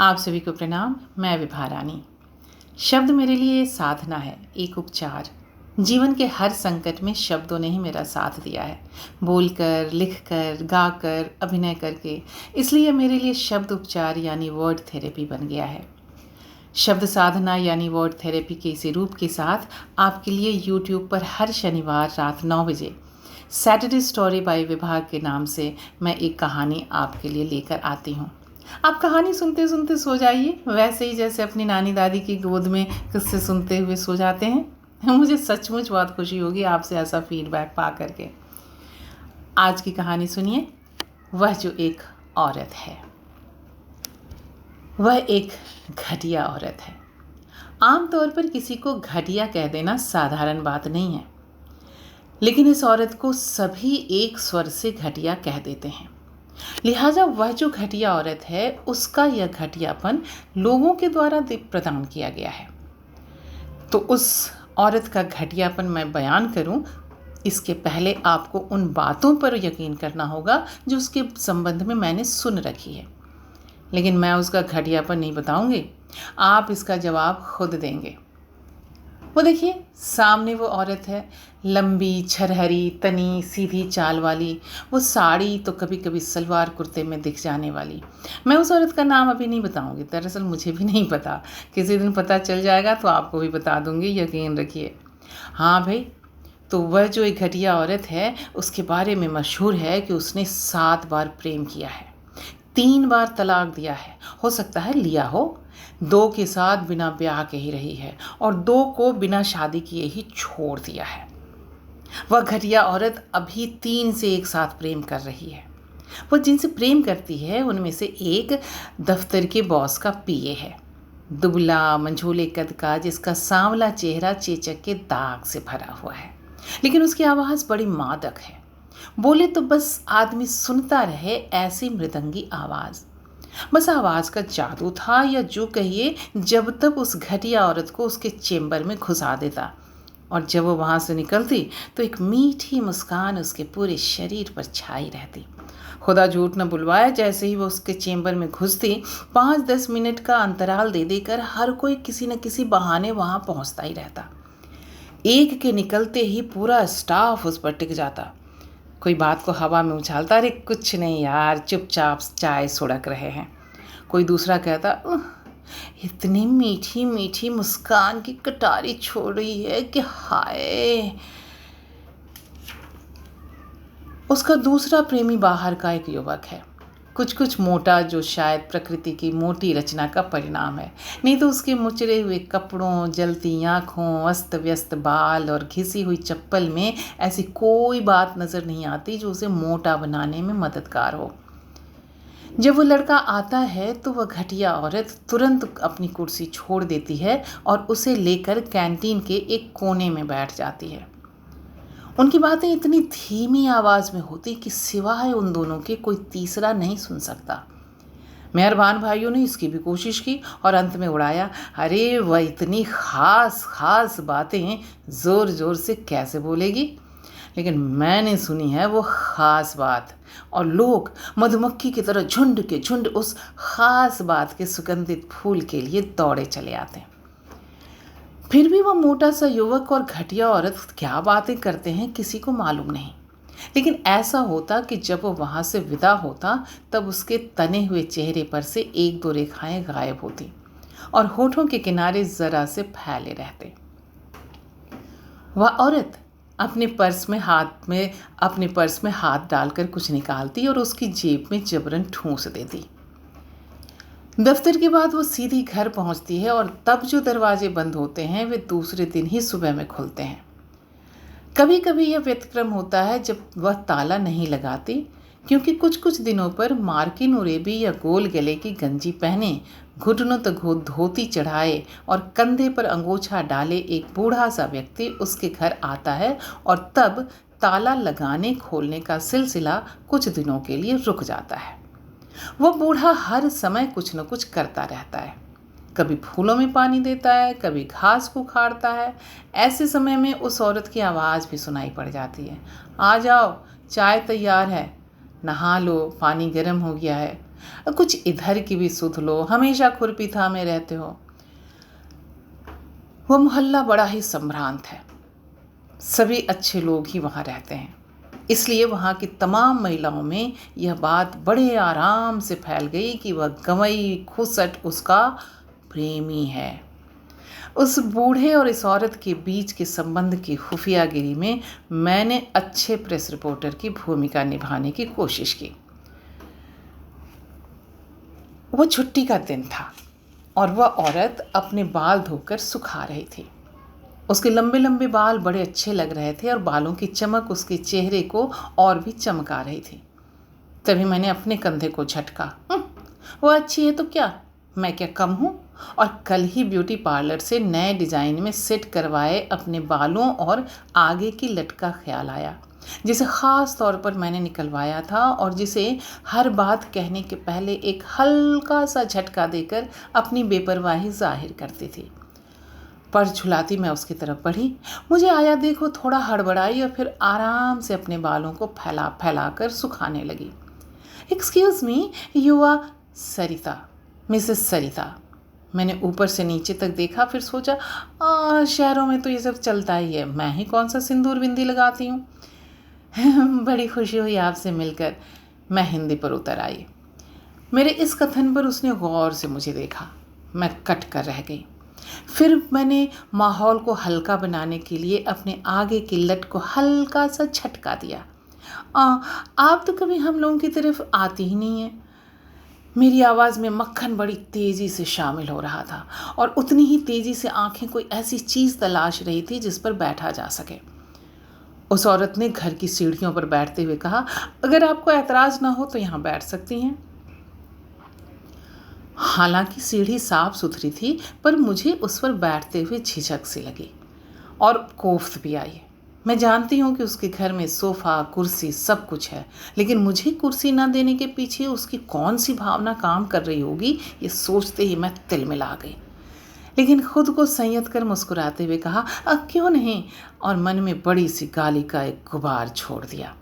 आप सभी को प्रणाम। मैं विभा रानी। शब्द मेरे लिए साधना है, एक उपचार। जीवन के हर संकट में शब्दों ने ही मेरा साथ दिया है, बोलकर, लिखकर, गाकर, अभिनय करके। इसलिए मेरे लिए शब्द उपचार यानी वर्ड थेरेपी बन गया है। शब्द साधना यानी वर्ड थेरेपी के इसी रूप के साथ आपके लिए यूट्यूब पर हर शनिवार रात 9 बजे सैटरडे स्टोरी बाय विभा के नाम से मैं एक कहानी आपके लिए लेकर आती हूँ। आप कहानी सुनते सुनते सो जाइए, वैसे ही जैसे अपनी नानी दादी की गोद में किस्से सुनते हुए सो जाते हैं। मुझे सचमुच बहुत खुशी होगी आपसे ऐसा फीडबैक पा करके। आज की कहानी सुनिए। वह जो एक औरत है। वह एक घटिया औरत है। आमतौर पर किसी को घटिया कह देना साधारण बात नहीं है, लेकिन इस औरत को सभी एक स्वर से घटिया कह देते हैं। लिहाजा वह जो घटिया औरत है, उसका यह घटियापन लोगों के द्वारा प्रदान किया गया है। तो उस औरत का घटियापन मैं बयान करूं, इसके पहले आपको उन बातों पर यकीन करना होगा जो उसके संबंध में मैंने सुन रखी है। लेकिन मैं उसका घटियापन नहीं बताऊंगी, आप इसका जवाब खुद देंगे। वो देखिए, सामने वो औरत है, लंबी, छरहरी, तनी, सीधी चाल वाली। वो साड़ी तो कभी कभी सलवार कुर्ते में दिख जाने वाली। मैं उस औरत का नाम अभी नहीं बताऊंगी, दरअसल मुझे भी नहीं पता। किसी दिन पता चल जाएगा तो आपको भी बता दूंगी, यकीन रखिए। हाँ भाई, तो वह जो एक घटिया औरत है, उसके बारे में मशहूर है कि उसने 7 बार प्रेम किया है, 3 बार तलाक दिया है, हो सकता है लिया हो, 2 के साथ बिना ब्याह के ही रही है और 2 को बिना शादी किए ही छोड़ दिया है। वह घटिया औरत अभी 3 से एक साथ प्रेम कर रही है। वह जिनसे प्रेम करती है उनमें से एक दफ्तर के बॉस का पीए है, दुबला मंझोले कद का, जिसका सांवला चेहरा चेचक के दाग से भरा हुआ है। लेकिन उसकी आवाज़ बड़ी मादक है, बोले तो बस आदमी सुनता रहे ऐसी मृदंगी आवाज़। बस आवाज़ का जादू था, या जो कहिए जब तक उस घटिया औरत को उसके चेम्बर में घुसा देता, और जब वो वहाँ से निकलती तो एक मीठी मुस्कान उसके पूरे शरीर पर छाई रहती। खुदा झूठ न बुलवाए, जैसे ही वो उसके चेम्बर में घुसती, 5-10 मिनट का अंतराल दे देकर हर कोई किसी न किसी बहाने वहाँ पहुँचता ही रहता। एक के निकलते ही पूरा स्टाफ उस पर टिक जाता। कोई बात को हवा में उछालता, अरे कुछ नहीं यार, चुपचाप चाय सुड़क रहे हैं। कोई दूसरा कहता, इतनी मीठी मीठी मुस्कान की कटारी छोड़ रही है कि हाय। उसका दूसरा प्रेमी बाहर का एक युवक है, कुछ मोटा, जो शायद प्रकृति की मोटी रचना का परिणाम है। नहीं तो उसके मुचड़े हुए कपड़ों, जलती आँखों, अस्त व्यस्त बाल और घिसी हुई चप्पल में ऐसी कोई बात नज़र नहीं आती जो उसे मोटा बनाने में मददगार हो। जब वो लड़का आता है तो वह घटिया औरत तुरंत अपनी कुर्सी छोड़ देती है और उसे लेकर कैंटीन के एक कोने में बैठ जाती है। उनकी बातें इतनी धीमी आवाज़ में होती कि सिवाय उन दोनों के कोई तीसरा नहीं सुन सकता। मेहरबान भाइयों ने इसकी भी कोशिश की और अंत में उड़ाया, अरे वह इतनी खास बातें ज़ोर ज़ोर से कैसे बोलेगी। लेकिन मैंने सुनी है वो ख़ास बात, और लोग मधुमक्खी की तरह झुंड के झुंड उस ख़ास बात के सुगंधित फूल के लिए दौड़े चले आते हैं। फिर भी वह मोटा सा युवक और घटिया औरत क्या बातें करते हैं किसी को मालूम नहीं। लेकिन ऐसा होता कि जब वो वहाँ से विदा होता तब उसके तने हुए चेहरे पर से 1-2 रेखाएं गायब होती और होठों के किनारे ज़रा से फैले रहते। वह औरत अपने पर्स में हाथ डालकर कुछ निकालती और उसकी जेब में जबरन ठूंस देती। दफ्तर के बाद वो सीधी घर पहुंचती है और तब जो दरवाजे बंद होते हैं वे दूसरे दिन ही सुबह में खुलते हैं। कभी कभी यह व्यतिक्रम होता है जब वह ताला नहीं लगाती, क्योंकि कुछ दिनों पर मार्किन उरेबी या गोल गले की गंजी पहने, घुटनों तक धोती चढ़ाए और कंधे पर अंगोछा डाले एक बूढ़ा सा व्यक्ति उसके घर आता है, और तब ताला लगाने खोलने का सिलसिला कुछ दिनों के लिए रुक जाता है। वह बूढ़ा हर समय कुछ न कुछ करता रहता है, कभी फूलों में पानी देता है, कभी घास को उखाड़ता है। ऐसे समय में उस औरत की आवाज़ भी सुनाई पड़ जाती है, आ जाओ, चाय तैयार है, नहा लो, पानी गर्म हो गया है। कुछ इधर की भी सुध लो, हमेशा खुरपी थामे रहते हो। वह मोहल्ला बड़ा ही संभ्रांत है, सभी अच्छे लोग ही वहाँ रहते हैं, इसलिए वहाँ की तमाम महिलाओं में यह बात बड़े आराम से फैल गई कि वह गंवई खुसट उसका प्रेमी है। उस बूढ़े और इस औरत के बीच के संबंध की खुफियागिरी में मैंने अच्छे प्रेस रिपोर्टर की भूमिका निभाने की कोशिश की। वो छुट्टी का दिन था और वह औरत अपने बाल धोकर सुखा रही थी। उसके लंबे लंबे बाल बड़े अच्छे लग रहे थे और बालों की चमक उसके चेहरे को और भी चमका रही थी। तभी मैंने अपने कंधे को झटका। वो अच्छी है तो क्या, मैं क्या कम हूँ? और कल ही ब्यूटी पार्लर से नए डिज़ाइन में सेट करवाए अपने बालों और आगे की लट का ख्याल आया, जिसे ख़ास तौर पर मैंने निकलवाया था और जिसे हर बात कहने के पहले एक हल्का सा झटका देकर अपनी बेपरवाही जाहिर करती थी। पर झुलाती मैं उसकी तरफ बढ़ी। मुझे आया देखो थोड़ा हड़बड़ाई और फिर आराम से अपने बालों को फैला फैला कर सुखाने लगी। Excuse me, you are Sarita, Mrs Sarita. मैंने ऊपर से नीचे तक देखा, फिर सोचा शहरों में तो ये सब चलता ही है, मैं ही कौन सा सिंदूर बिंदी लगाती हूँ। बड़ी खुशी हुई आपसे मिलकर। मैं हिंदी पर उतर आई। मेरे इस कथन पर उसने गौर से मुझे देखा। मैं कट कर रह गई। फिर मैंने माहौल को हल्का बनाने के लिए अपने आगे की लट को हल्का सा झटका दिया। आप तो कभी हम लोगों की तरफ आती ही नहीं है। मेरी आवाज़ में मक्खन बड़ी तेज़ी से शामिल हो रहा था और उतनी ही तेज़ी से आंखें कोई ऐसी चीज़ तलाश रही थी जिस पर बैठा जा सके। उस औरत ने घर की सीढ़ियों पर बैठते हुए कहा, अगर आपको ऐतराज़ ना हो तो यहाँ बैठ सकती हैं। हालांकि सीढ़ी साफ सुथरी थी, पर मुझे उस पर बैठते हुए झिझक सी लगी और कोफ्त भी आई। मैं जानती हूँ कि उसके घर में सोफ़ा कुर्सी सब कुछ है, लेकिन मुझे कुर्सी ना देने के पीछे उसकी कौन सी भावना काम कर रही होगी, ये सोचते ही मैं तिलमिला गई। लेकिन खुद को संयत कर मुस्कुराते हुए कहा, क्यों नहीं, और मन में बड़ी सी गाली का एक गुबार छोड़ दिया।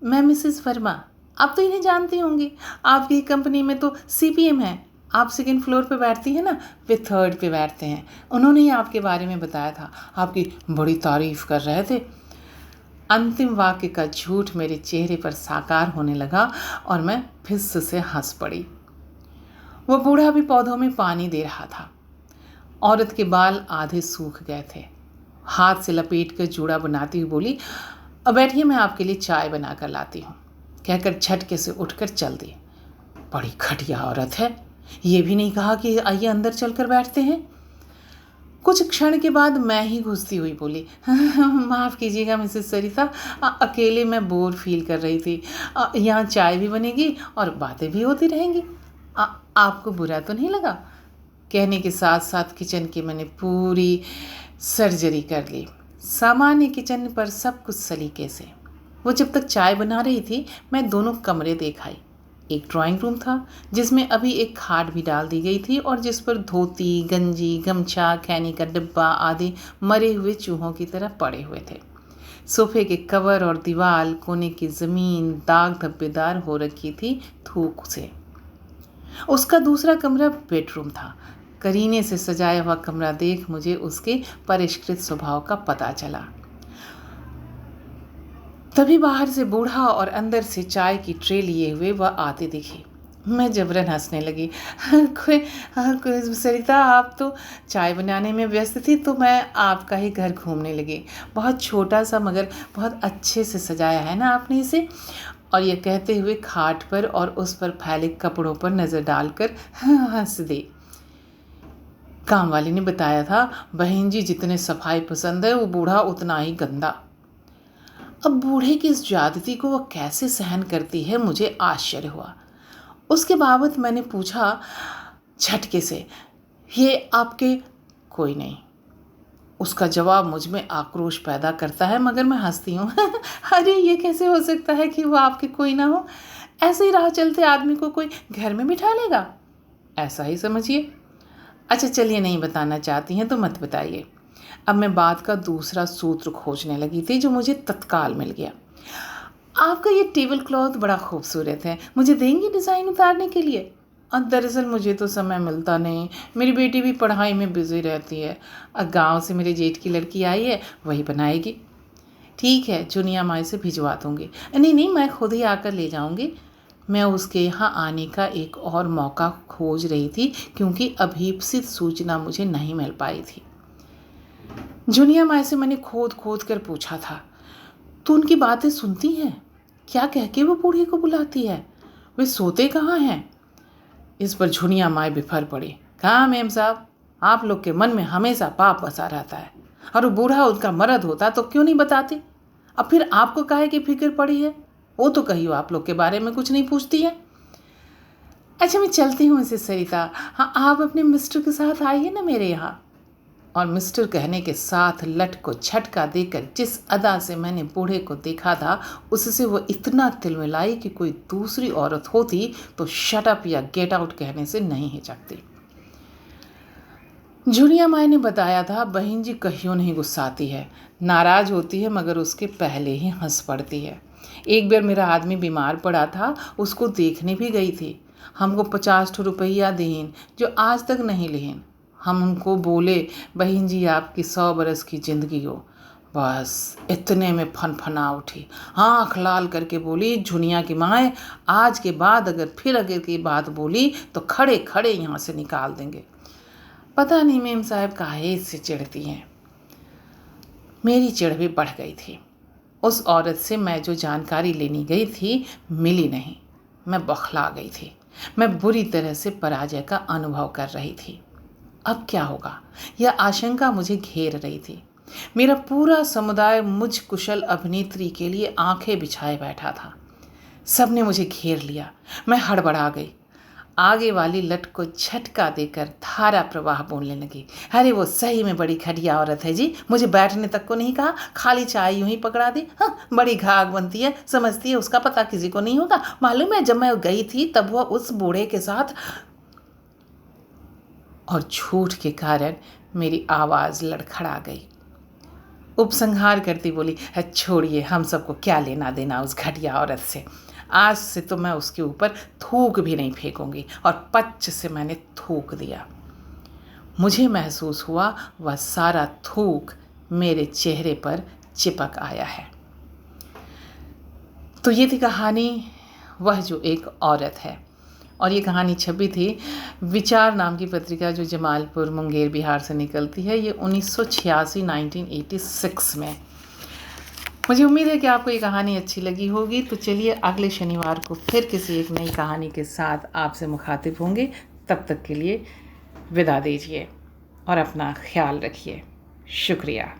मैं मिसेस वर्मा, आप तो इन्हें जानती होंगी, आपकी कंपनी में तो CPM है। आप सेकंड फ्लोर पे बैठती हैं ना, वे थर्ड पे बैठते हैं। उन्होंने ही आपके बारे में बताया था, आपकी बड़ी तारीफ़ कर रहे थे। अंतिम वाक्य का झूठ मेरे चेहरे पर साकार होने लगा और मैं फिस्स से हंस पड़ी। वह बूढ़ा भी पौधों में पानी दे रहा था। औरत के बाल आधे सूख गए थे। हाथ से लपेट कर जूड़ा बनाती हुई बोली, अब बैठिए, मैं आपके लिए चाय बना कर लाती हूँ, कहकर झटके से उठकर चल दी। बड़ी घटिया औरत है, ये भी नहीं कहा कि आइए अंदर चलकर बैठते हैं। कुछ क्षण के बाद मैं ही घुसती हुई बोली, माफ़ कीजिएगा मिसेस सरिता, अकेले मैं बोर फील कर रही थी। यहाँ चाय भी बनेगी और बातें भी होती रहेंगी। आपको बुरा तो नहीं लगा? कहने के साथ साथ किचन की मैंने पूरी सर्जरी कर ली। सामान्य किचन पर सब कुछ सलीके से। वो जब तक चाय बना रही थी, मैं दोनों कमरे देख आई। एक ड्राइंग रूम था जिसमें अभी एक खाट भी डाल दी गई थी और जिस पर धोती, गंजी, गमछा, खैनी का डिब्बा आदि मरे हुए चूहों की तरह पड़े हुए थे। सोफे के कवर और दीवार, कोने की ज़मीन दाग धब्बेदार हो रखी थी थूक से। उसका दूसरा कमरा बेडरूम था। करीने से सजाया हुआ कमरा देख मुझे उसके परिष्कृत स्वभाव का पता चला। तभी बाहर से बूढ़ा और अंदर से चाय की ट्रे लिए हुए वह आते दिखे। मैं जबरन हंसने लगी। सरिता, आप तो चाय बनाने में व्यस्त थी तो मैं आपका ही घर घूमने लगी। बहुत छोटा सा मगर बहुत अच्छे से सजाया है ना आपने इसे। और ये कहते हुए खाट पर और उस पर फैले कपड़ों पर नज़र डालकर हंस दे। काम वाली ने बताया था, बहन जी जितने सफाई पसंद है वो बूढ़ा उतना ही गंदा। अब बूढ़े की इस ज्यादती को वह कैसे सहन करती है, मुझे आश्चर्य हुआ। उसके बाबत मैंने पूछा झटके से, ये आपके? कोई नहीं। उसका जवाब मुझ में आक्रोश पैदा करता है, मगर मैं हंसती हूँ। अरे ये कैसे हो सकता है कि वो आपके कोई ना हो? ऐसे ही राह चलते आदमी को कोई घर में बिठा लेगा, ऐसा ही समझिए। अच्छा चलिए, नहीं बताना चाहती हैं तो मत बताइए। अब मैं बात का दूसरा सूत्र खोजने लगी थी जो मुझे तत्काल मिल गया। आपका ये टेबल क्लॉथ बड़ा खूबसूरत है, मुझे देंगी डिज़ाइन उतारने के लिए? और दरअसल मुझे तो समय मिलता नहीं, मेरी बेटी भी पढ़ाई में बिज़ी रहती है। गांव से मेरे जेठ की लड़की आई है, वही बनाएगी। ठीक है, जुनिया माई से भिजवा दूँगी। नहीं नहीं, मैं खुद ही आकर ले जाऊँगी। मैं उसके यहाँ आने का एक और मौका खोज रही थी, क्योंकि अभीप्सित सूचना मुझे नहीं मिल पाई थी। जुनिया माई से मैंने खोद खोद कर पूछा था, तू उनकी बातें सुनती हैं? क्या कह के वो बूढ़ी को बुलाती है? वे सोते कहाँ हैं? इस पर झुनिया माई बिफर पड़ी। कहाँ मेम साहब, आप लोग के मन में हमेशा पाप बसा रहता है, और वो बूढ़ा उनका मर्द होता तो क्यों नहीं बताती? अब फिर आपको काहे की फिक्र पड़ी है? वो तो कहियो आप लोग के बारे में कुछ नहीं पूछती है। अच्छा, मैं चलती हूँ मिसेस सरिता। हाँ, आप अपने मिस्टर के साथ आइए ना मेरे यहाँ। और मिस्टर कहने के साथ लट को झटका देकर जिस अदा से मैंने बूढ़े को देखा था, उससे वो इतना तिलमिलाई कि कोई दूसरी औरत होती तो शट अप या गेट आउट कहने से नहीं हिचकती। जुनिया माई ने बताया था, बहन जी कहियो नहीं गुस्साती है, नाराज़ होती है मगर उसके पहले ही हंस पड़ती है। एक बार मेरा आदमी बीमार पड़ा था, उसको देखने भी गई थी। हमको 50 रुपया दें, जो आज तक नहीं लेन। हम उनको बोले, बहन जी आपकी 100 बरस की ज़िंदगी हो। बस इतने में फनफना उठी, आँख लाल करके बोली, झुनिया की माँ, आज के बाद अगर की बात बोली तो खड़े खड़े यहाँ से निकाल देंगे। पता नहीं मेम साहब काहे से चिढ़ती हैं। मेरी चिढ़ भी बढ़ गई थी। उस औरत से मैं जो जानकारी लेनी गई थी, मिली नहीं। मैं बौखला गई थी। मैं बुरी तरह से पराजय का अनुभव कर रही थी। अब क्या होगा, यह आशंका मुझे घेर रही थी। मेरा पूरा समुदाय मुझ कुशल अभिनेत्री के लिए आंखें बिछाए बैठा था। सबने मुझे घेर लिया। मैं हड़बड़ा गई। आगे वाली लट को झटका देकर धारा प्रवाह बोलने लगी, अरे वो सही में बड़ी घटिया औरत है जी, मुझे बैठने तक को नहीं कहा, खाली चाय यूं ही पकड़ा दी। हाँ, बड़ी घाघ बनती है, समझती है उसका पता किसी को नहीं होगा। मालूम है, जब मैं गई थी तब वह उस बूढ़े के साथ। और झूठ के कारण मेरी आवाज़ लड़खड़ा गई। उपसंहार करती बोली, छोड़िए, हम सबको क्या लेना देना उस घटिया औरत से। आज से तो मैं उसके ऊपर थूक भी नहीं फेंकूंगी। और पच से मैंने थूक दिया। मुझे महसूस हुआ वह सारा थूक मेरे चेहरे पर चिपक आया है। तो ये थी कहानी, वह जो एक औरत है। और ये कहानी छपी थी विचार नाम की पत्रिका, जो जमालपुर मुंगेर बिहार से निकलती है। ये 1986 में। मुझे उम्मीद है कि आपको ये कहानी अच्छी लगी होगी। तो चलिए, अगले शनिवार को फिर किसी एक नई कहानी के साथ आपसे मुखातिब होंगे। तब तक के लिए विदा दीजिए और अपना ख्याल रखिए। शुक्रिया।